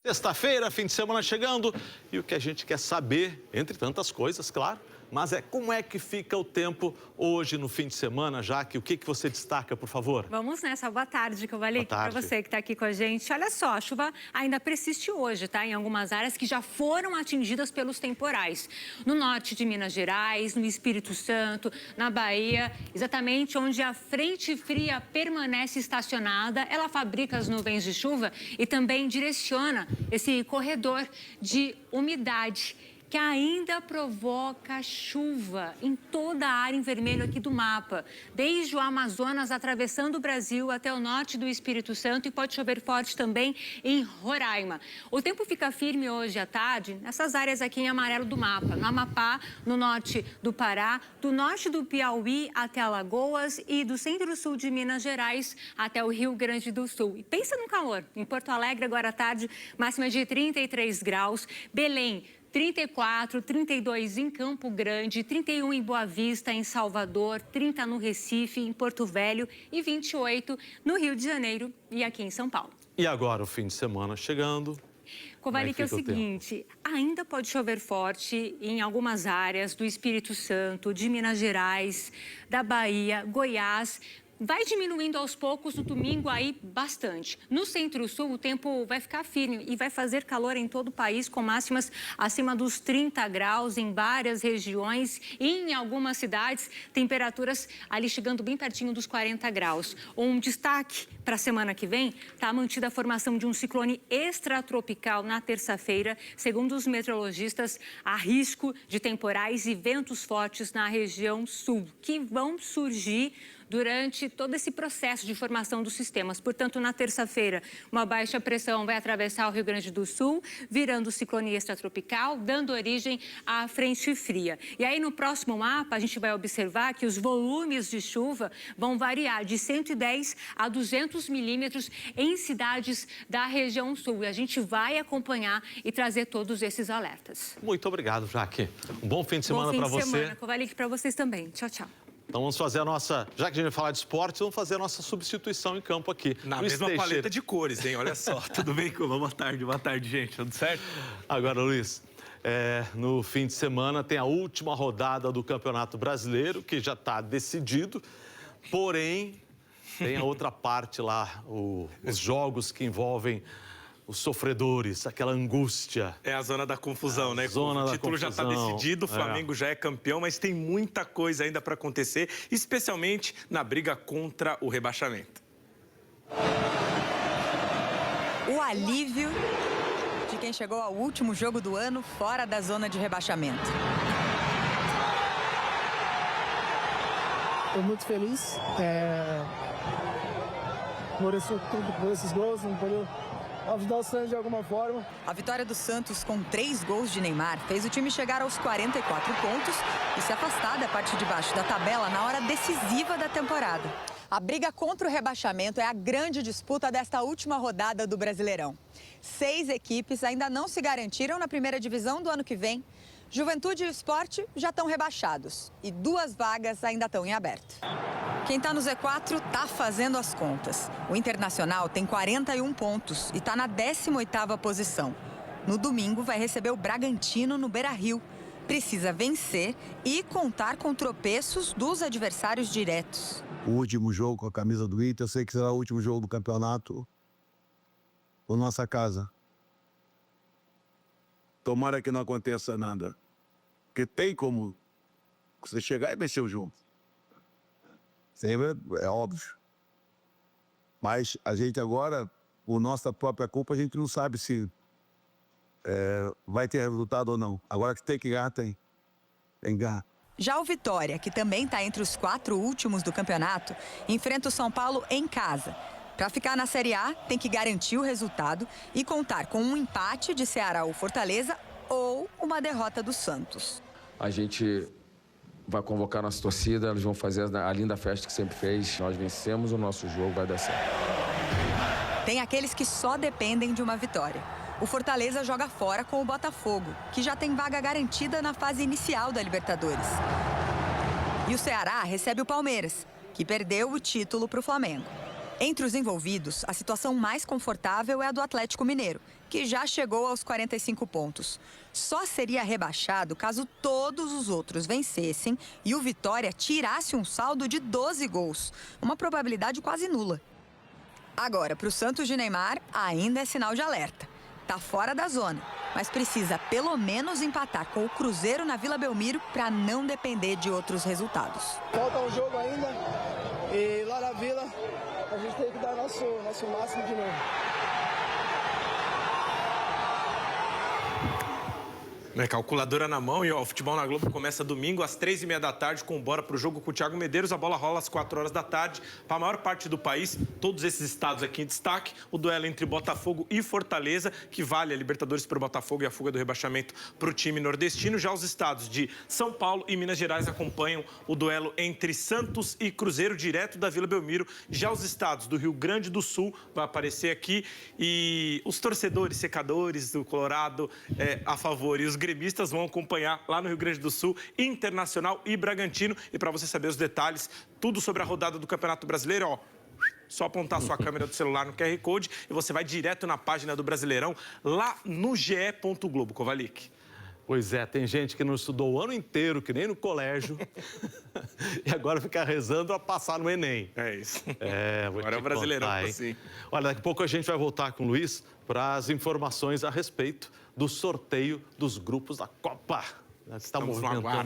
Sexta-feira, fim de semana chegando, e o que a gente quer saber, entre tantas coisas, claro, mas é como é que fica o tempo hoje no fim de semana, Jaque? O que você destaca, por favor? Vamos nessa. Boa tarde, Kovalik, para tarde. você que está aqui com a gente. Olha só, a chuva ainda persiste hoje, tá? Em algumas áreas que já foram atingidas pelos temporais. No norte de Minas Gerais, no Espírito Santo, na Bahia, exatamente onde a frente fria permanece estacionada, ela fabrica as nuvens de chuva e também direciona esse corredor de umidade que ainda provoca chuva em toda a área em vermelho aqui do mapa, desde o Amazonas atravessando o Brasil até o norte do Espírito Santo, e pode chover forte também em Roraima. O tempo fica firme hoje à tarde nessas áreas aqui em amarelo do mapa, no Amapá, no norte do Pará, do norte do Piauí até Alagoas e do centro-sul de Minas Gerais até o Rio Grande do Sul. E pensa no calor, em Porto Alegre agora à tarde, máxima de 33 graus, Belém 34, 32 em Campo Grande, 31 em Boa Vista, em Salvador, 30 no Recife, em Porto Velho e 28 no Rio de Janeiro e aqui em São Paulo. E agora o fim de semana chegando. Kovalik, é o seguinte, ainda pode chover forte em algumas áreas do Espírito Santo, de Minas Gerais, da Bahia, Goiás. Vai diminuindo aos poucos no domingo aí bastante. No centro-sul o tempo vai ficar firme e vai fazer calor em todo o país, com máximas acima dos 30 graus em várias regiões e em algumas cidades, temperaturas ali chegando bem pertinho dos 40 graus. Um destaque para a semana que vem está mantida a formação de um ciclone extratropical na terça-feira. Segundo os meteorologistas, há risco de temporais e ventos fortes na região sul, que vão surgir durante todo esse processo de formação dos sistemas. Portanto, na terça-feira, uma baixa pressão vai atravessar o Rio Grande do Sul, virando ciclone extratropical, dando origem à frente fria. E aí, no próximo mapa, a gente vai observar que os volumes de chuva vão variar de 110 a 200 milímetros em cidades da região sul. E a gente vai acompanhar e trazer todos esses alertas. Muito obrigado, Jaque. Um bom fim de semana para você. Bom fim de semana, Kovalik, para vocês também. Tchau, tchau. Então vamos fazer a nossa, já que a gente vai falar de esporte, vamos fazer a nossa substituição em campo aqui. Na mesma paleta de cores, hein? Olha só, tudo bem, Cuba? Boa tarde, gente, tudo certo? Agora, Luiz, no fim de semana tem a última rodada do Campeonato Brasileiro, que já está decidido, porém tem a outra parte lá, os jogos que envolvem os sofredores, aquela angústia. É a zona da confusão, né? O título já está decidido, o Flamengo já é campeão, mas tem muita coisa ainda para acontecer, especialmente na briga contra o rebaixamento. O alívio de quem chegou ao último jogo do ano fora da zona de rebaixamento. Estou muito feliz por esses gols, não poder ajudar o Santos de alguma forma. A vitória do Santos com 3 gols de Neymar fez o time chegar aos 44 pontos e se afastar da parte de baixo da tabela na hora decisiva da temporada. A briga contra o rebaixamento é a grande disputa desta última rodada do Brasileirão. 6 equipes ainda não se garantiram na primeira divisão do ano que vem. Juventude e Sport já estão rebaixados e 2 vagas ainda estão em aberto. Quem está no Z4 está fazendo as contas. O Internacional tem 41 pontos e está na 18ª posição. No domingo vai receber o Bragantino no Beira-Rio. Precisa vencer e contar com tropeços dos adversários diretos. O último jogo com a camisa do Inter, eu sei que será o último jogo do campeonato por nossa casa. Tomara que não aconteça nada. Porque tem como você chegar e mexer o jogo. Sempre é óbvio. Mas a gente agora, por nossa própria culpa, a gente não sabe se vai ter resultado ou não. Agora que tem que ganhar, tem. Tem que ganhar. Já o Vitória, que também está entre os 4 últimos do campeonato, enfrenta o São Paulo em casa. Para ficar na Série A, tem que garantir o resultado e contar com um empate de Ceará ou Fortaleza ou uma derrota do Santos. A gente vai convocar nossa torcida, eles vão fazer a linda festa que sempre fez. Nós vencemos o nosso jogo, vai dar certo. Tem aqueles que só dependem de uma vitória. O Fortaleza joga fora com o Botafogo, que já tem vaga garantida na fase inicial da Libertadores. E o Ceará recebe o Palmeiras, que perdeu o título para o Flamengo. Entre os envolvidos, a situação mais confortável é a do Atlético Mineiro, que já chegou aos 45 pontos. Só seria rebaixado caso todos os outros vencessem e o Vitória tirasse um saldo de 12 gols, uma probabilidade quase nula. Agora, para o Santos de Neymar, ainda é sinal de alerta. Tá fora da zona, mas precisa pelo menos empatar com o Cruzeiro na Vila Belmiro para não depender de outros resultados. Falta um jogo ainda e lá na Vila a gente tem que dar nosso máximo de novo. Calculadora na mão e ó, o Futebol na Globo começa domingo às 3h30 da tarde com Bora pro Jogo com o Thiago Medeiros. A bola rola às 4 horas da tarde. Para a maior parte do país, todos esses estados aqui em destaque. O duelo entre Botafogo e Fortaleza, que vale a Libertadores para o Botafogo e a fuga do rebaixamento para o time nordestino. Já os estados de São Paulo e Minas Gerais acompanham o duelo entre Santos e Cruzeiro, direto da Vila Belmiro. Já os estados do Rio Grande do Sul vai aparecer aqui. E os torcedores, secadores do Colorado a favor e os gremistas vão acompanhar lá no Rio Grande do Sul, Internacional e Bragantino. E para você saber os detalhes, tudo sobre a rodada do Campeonato Brasileiro, ó, só apontar sua câmera do celular no QR Code e você vai direto na página do Brasileirão, lá no ge.globo, Kovalik. Pois é, tem gente que não estudou o ano inteiro, que nem no colégio, e agora fica rezando a passar no Enem. É isso. Agora é o Brasileirão, contar, assim. Olha, daqui a pouco a gente vai voltar com o Luiz para as informações a respeito do sorteio dos grupos da Copa. Está Estamos no movimentando